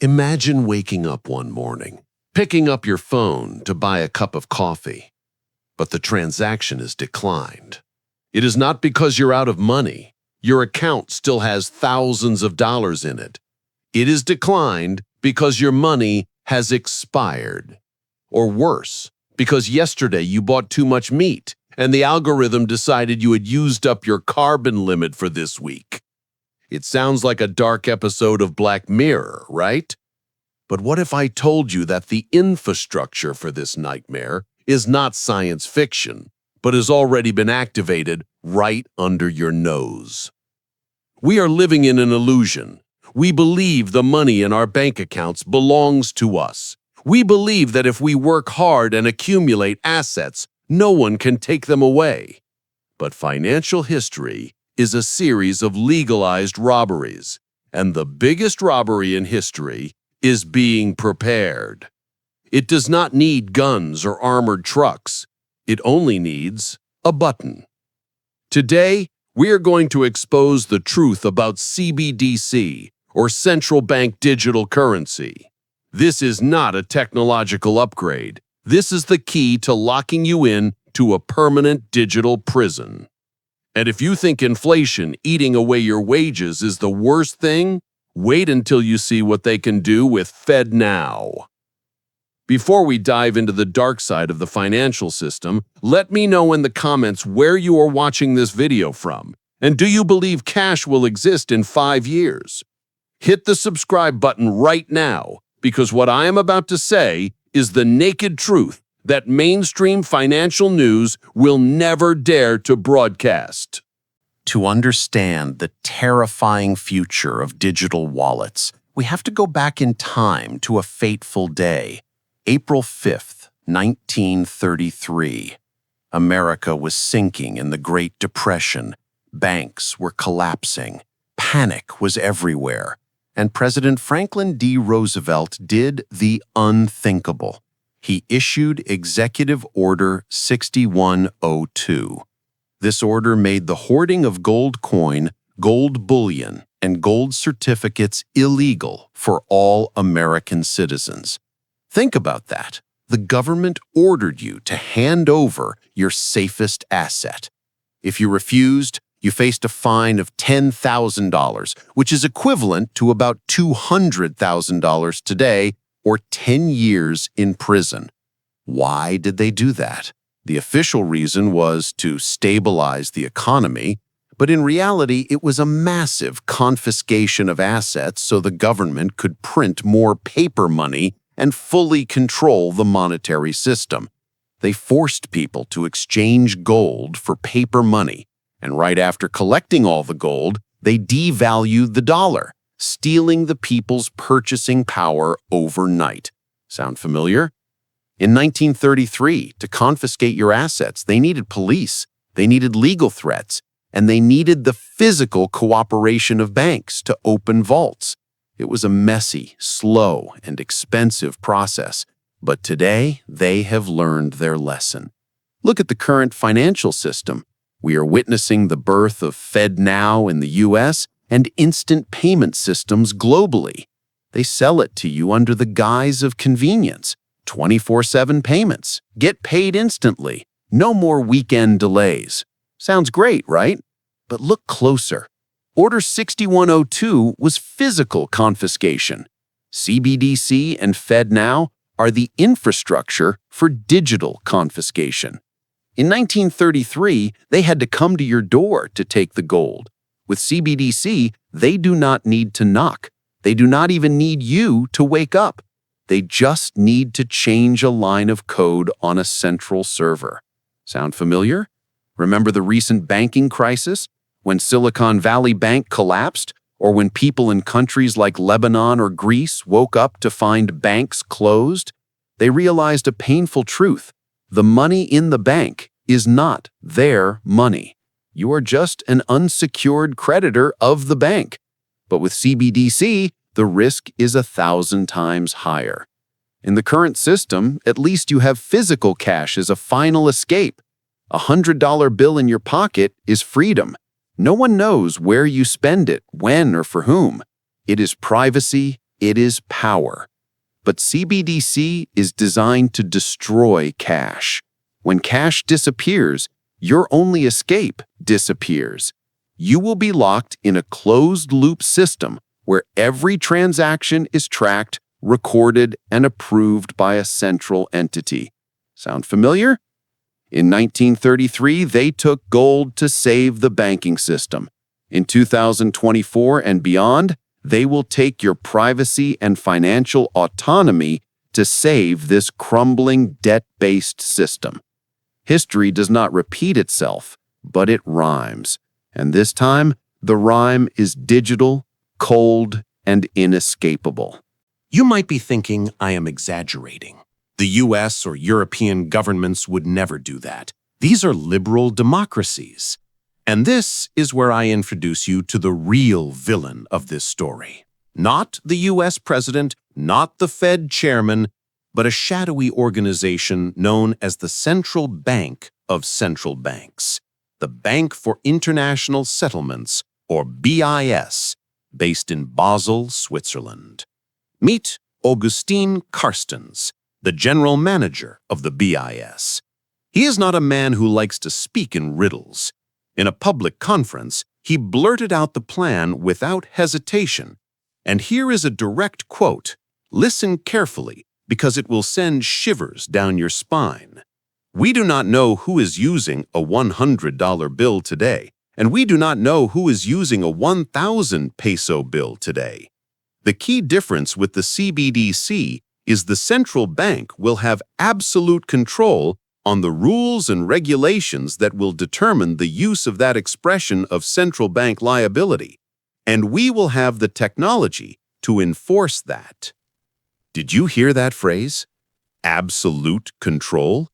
Imagine waking up one morning, picking up your phone to buy a cup of coffee, but the transaction is declined. It is not because you're out of money. Your account still has thousands of dollars in it. It is declined because your money has expired. Or worse, because yesterday you bought too much meat and the algorithm decided you had used up your carbon limit for this week. It sounds like a dark episode of Black Mirror, right? But what if I told you that the infrastructure for this nightmare is not science fiction, but has already been activated right under your nose? We are living in an illusion. We believe the money in our bank accounts belongs to us. We believe that if we work hard and accumulate assets, no one can take them away. But financial history is a series of legalized robberies, and the biggest robbery in history is being prepared. It does not need guns or armored trucks. It only needs a button. Today, we are going to expose the truth about CBDC, or Central Bank Digital Currency. This is not a technological upgrade. This is the key to locking you in to a permanent digital prison. And if you think inflation eating away your wages is the worst thing, wait until you see what they can do with FedNow. Before we dive into the dark side of the financial system, let me know in the comments where you are watching this video from, and do you believe cash will exist in 5 years? Hit the subscribe button right now, because what I am about to say is the naked truth that mainstream financial news will never dare to broadcast. To understand the terrifying future of digital wallets, we have to go back in time to a fateful day, April 5th, 1933. America was sinking in the Great Depression. Banks were collapsing. Panic was everywhere. And President Franklin D. Roosevelt did the unthinkable. He issued Executive Order 6102. This order made the hoarding of gold coin, gold bullion, and gold certificates illegal for all American citizens. Think about that. The government ordered you to hand over your safest asset. If you refused, you faced a fine of $10,000, which is equivalent to about $200,000 today, or 10 years in prison. Why did they do that? The official reason was to stabilize the economy, but in reality, it was a massive confiscation of assets so the government could print more paper money and fully control the monetary system. They forced people to exchange gold for paper money, and right after collecting all the gold, they devalued the dollar, stealing the people's purchasing power overnight. Sound familiar? In 1933, to confiscate your assets, they needed police, they needed legal threats, and they needed the physical cooperation of banks to open vaults. It was a messy, slow, and expensive process, but today they have learned their lesson. Look at the current financial system. We are witnessing the birth of FedNow in the US and instant payment systems globally. They sell it to you under the guise of convenience. 24/7 payments. Get paid instantly. No more weekend delays. Sounds great, right? But look closer. Order 6102 was physical confiscation. CBDC and FedNow are the infrastructure for digital confiscation. In 1933, they had to come to your door to take the gold. With CBDC, they do not need to knock. They do not even need you to wake up. They just need to change a line of code on a central server. Sound familiar? Remember the recent banking crisis? When Silicon Valley Bank collapsed? Or when people in countries like Lebanon or Greece woke up to find banks closed? They realized a painful truth. The money in the bank is not their money. You are just an unsecured creditor of the bank. But with CBDC, the risk is 1,000 times higher. In the current system, at least you have physical cash as a final escape. A $100 bill in your pocket is freedom. No one knows where you spend it, when, or for whom. It is privacy It is power. But CBDC is designed to destroy cash. When cash disappears, your only escape disappears. You will be locked in a closed-loop system where every transaction is tracked, recorded, and approved by a central entity. Sound familiar? In 1933, they took gold to save the banking system. In 2024 and beyond, they will take your privacy and financial autonomy to save this crumbling debt-based system. History does not repeat itself, but it rhymes. And this time, the rhyme is digital, cold, and inescapable. You might be thinking I am exaggerating. The US or European governments would never do that. These are liberal democracies. And this is where I introduce you to the real villain of this story. Not the US president, not the Fed chairman, but a shadowy organization known as the Central Bank of Central Banks, the Bank for International Settlements, or BIS, based in Basel, Switzerland. Meet Augustin Carstens, the general manager of the BIS. He is not a man who likes to speak in riddles. In a public conference, he blurted out the plan without hesitation. And here is a direct quote. Listen carefully, because it will send shivers down your spine. We do not know who is using a $100 bill today, and we do not know who is using a 1,000 peso bill today. The key difference with the CBDC is the central bank will have absolute control on the rules and regulations that will determine the use of that expression of central bank liability, and we will have the technology to enforce that. Did you hear that phrase? Absolute control?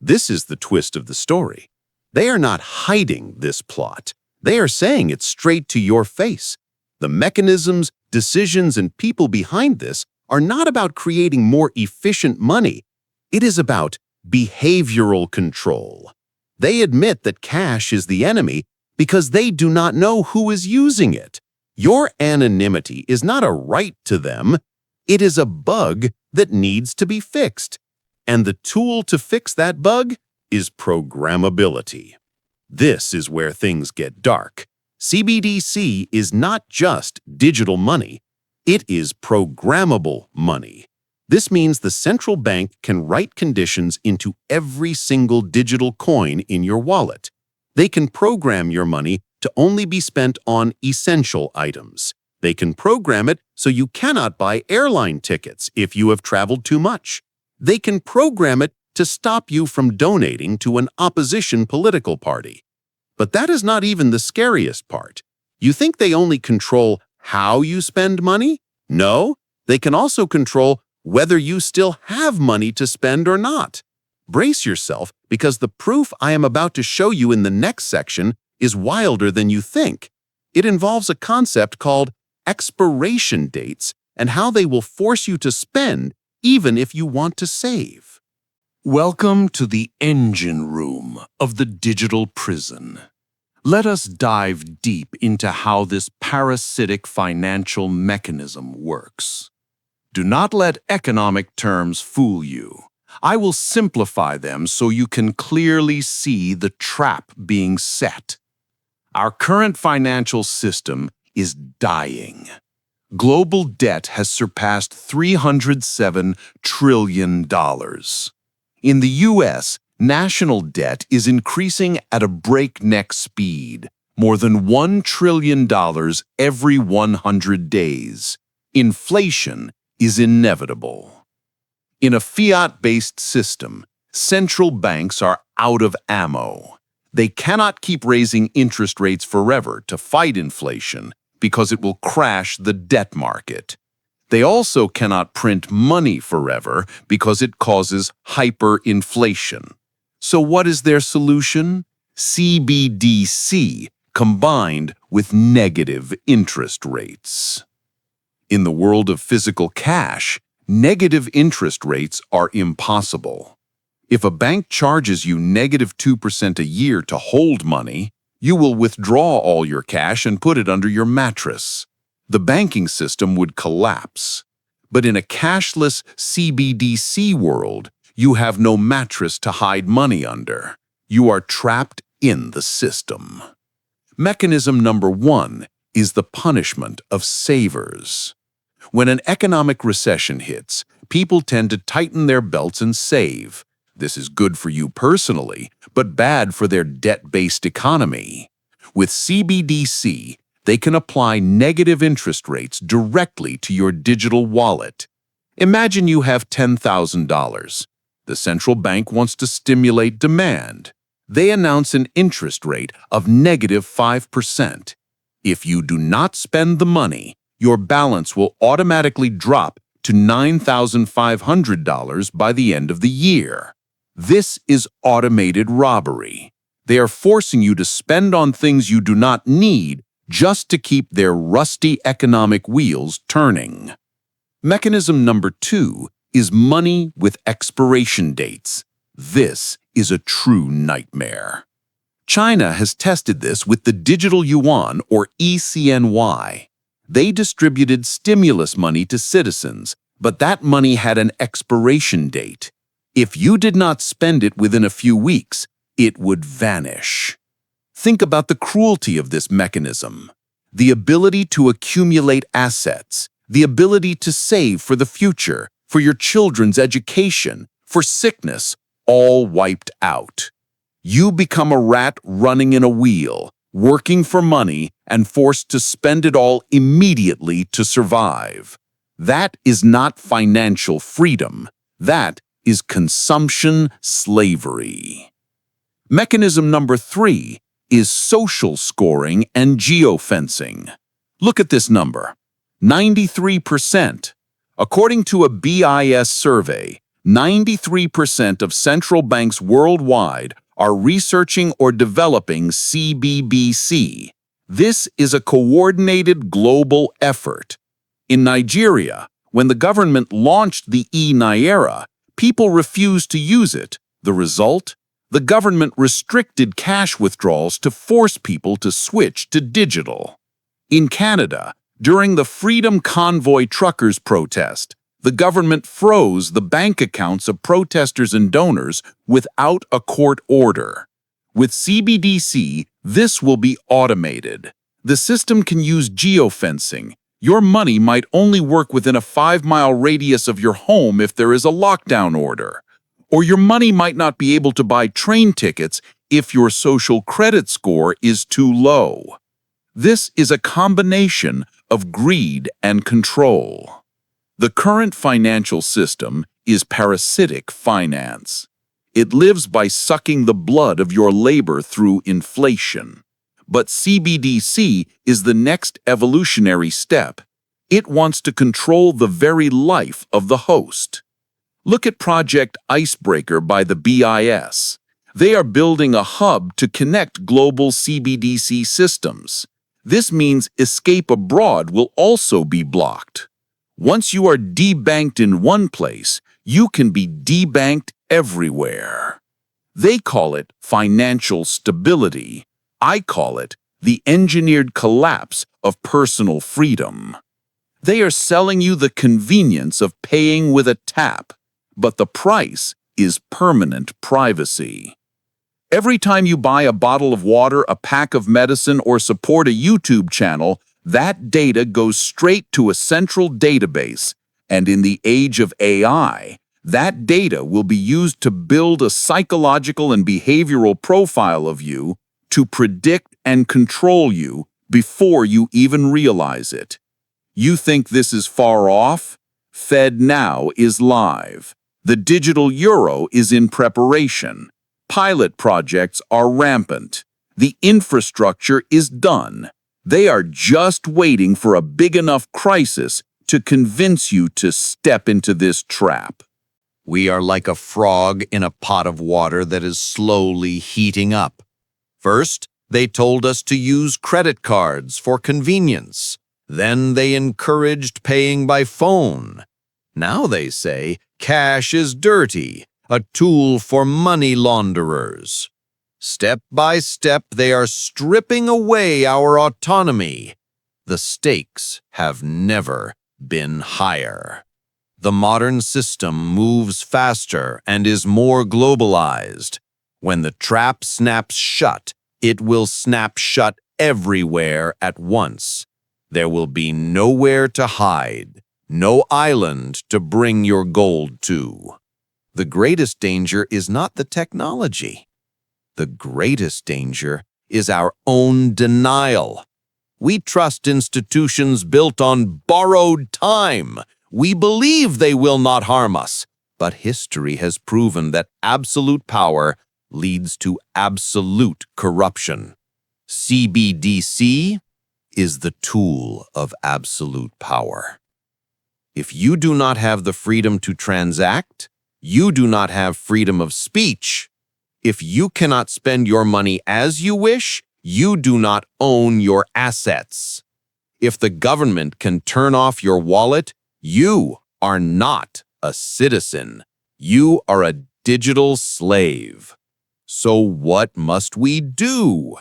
This is the twist of the story. They are not hiding this plot. They are saying it straight to your face. The mechanisms, decisions, and people behind this are not about creating more efficient money. It is about behavioral control. They admit that cash is the enemy because they do not know who is using it. Your anonymity is not a right to them. It is a bug that needs to be fixed. And the tool to fix that bug is programmability. This is where things get dark. CBDC is not just digital money. It is programmable money. This means the central bank can write conditions into every single digital coin in your wallet. They can program your money to only be spent on essential items. They can program it so you cannot buy airline tickets if you have traveled too much. They can program it to stop you from donating to an opposition political party. But that is not even the scariest part. You think they only control how you spend money? No, they can also control whether you still have money to spend or not. Brace yourself, because the proof I am about to show you in the next section is wilder than you think. It involves a concept called expiration dates and how they will force you to spend even if you want to save. Welcome to the engine room of the digital prison. Let us dive deep into how this parasitic financial mechanism works. Do not let economic terms fool you. I will simplify them so you can clearly see the trap being set. Our current financial system is dying. Global debt has surpassed $307 trillion. In the U.S., national debt is increasing at a breakneck speed, more than $1 trillion every 100 days. Inflation is inevitable. In a fiat-based system, central banks are out of ammo. They cannot keep raising interest rates forever to fight inflation because it will crash the debt market. They also cannot print money forever because it causes hyperinflation. So what is their solution? CBDC combined with negative interest rates. In the world of physical cash, negative interest rates are impossible. If a bank charges you -2% a year to hold money, you will withdraw all your cash and put it under your mattress. The banking system would collapse. But in a cashless CBDC world, you have no mattress to hide money under. You are trapped in the system. Mechanism number 1 is the punishment of savers. When an economic recession hits, people tend to tighten their belts and save. This is good for you personally, but bad for their debt-based economy. With CBDC, they can apply negative interest rates directly to your digital wallet. Imagine you have $10,000. The central bank wants to stimulate demand. They announce an interest rate of -5%. If you do not spend the money, your balance will automatically drop to $9,500 by the end of the year. This is automated robbery. They are forcing you to spend on things you do not need just to keep their rusty economic wheels turning. Mechanism number 2 is money with expiration dates. This is a true nightmare. China has tested this with the digital yuan, or ECNY. They distributed stimulus money to citizens, but that money had an expiration date. If you did not spend it within a few weeks, it would vanish. Think about the cruelty of this mechanism. The ability to accumulate assets, the ability to save for the future, for your children's education, for sickness, all wiped out. You become a rat running in a wheel, working for money and forced to spend it all immediately to survive. That is not financial freedom. That is consumption slavery. Mechanism number 3 is social scoring and geofencing. Look at this number, 93%. According to a BIS survey, 93% of central banks worldwide are researching or developing CBDC. This is a coordinated global effort. In Nigeria, when the government launched the e-Naira, people refused to use it. The result? The government restricted cash withdrawals to force people to switch to digital. In Canada, during the Freedom Convoy truckers' protest, the government froze the bank accounts of protesters and donors without a court order. With CBDC, this will be automated. The system can use geofencing. Your money might only work within a 5-mile radius of your home if there is a lockdown order. Or your money might not be able to buy train tickets if your social credit score is too low. This is a combination of greed and control. The current financial system is parasitic finance. It lives by sucking the blood of your labor through inflation. But CBDC is the next evolutionary step. It wants to control the very life of the host. Look at Project Icebreaker by the BIS. They are building a hub to connect global CBDC systems. This means escape abroad will also be blocked. Once you are debanked in one place, you can be debanked everywhere. They call it financial stability. I call it the engineered collapse of personal freedom. They are selling you the convenience of paying with a tap, but the price is permanent privacy. Every time you buy a bottle of water, a pack of medicine, or support a YouTube channel, that data goes straight to a central database, and in the age of AI, that data will be used to build a psychological and behavioral profile of you to predict and control you before you even realize it. You think this is far off? FedNow is live. The digital euro is in preparation. Pilot projects are rampant. The infrastructure is done. They are just waiting for a big enough crisis to convince you to step into this trap. We are like a frog in a pot of water that is slowly heating up. First, they told us to use credit cards for convenience. Then they encouraged paying by phone. Now they say cash is dirty, a tool for money launderers. Step by step, they are stripping away our autonomy. The stakes have never been higher. The modern system moves faster and is more globalized. When the trap snaps shut, it will snap shut everywhere at once. There will be nowhere to hide, no island to bring your gold to. The greatest danger is not the technology. The greatest danger is our own denial. We trust institutions built on borrowed time. We believe they will not harm us, but history has proven that absolute power leads to absolute corruption. CBDC is the tool of absolute power. If you do not have the freedom to transact, you do not have freedom of speech. If you cannot spend your money as you wish, you do not own your assets. If the government can turn off your wallet, you are not a citizen. You are a digital slave. So what must we do?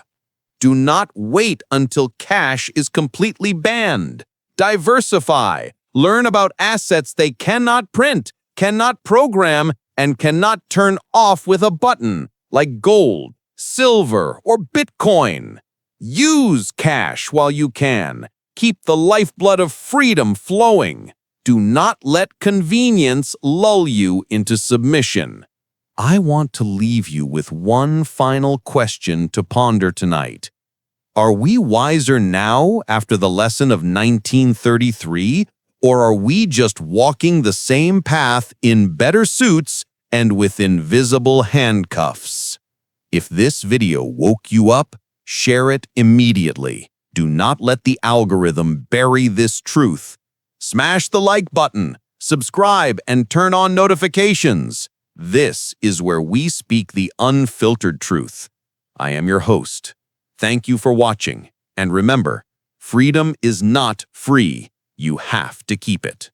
Do not wait until cash is completely banned. Diversify. Learn about assets they cannot print, cannot program, and cannot turn off with a button, like gold, silver, or Bitcoin. Use cash while you can. Keep the lifeblood of freedom flowing. Do not let convenience lull you into submission. I want to leave you with one final question to ponder tonight. Are we wiser now after the lesson of 1933, or are we just walking the same path in better suits and with invisible handcuffs? If this video woke you up, share it immediately. Do not let the algorithm bury this truth. Smash the like button, subscribe, and turn on notifications. This is where we speak the unfiltered truth. I am your host. Thank you for watching. And remember, freedom is not free. You have to keep it.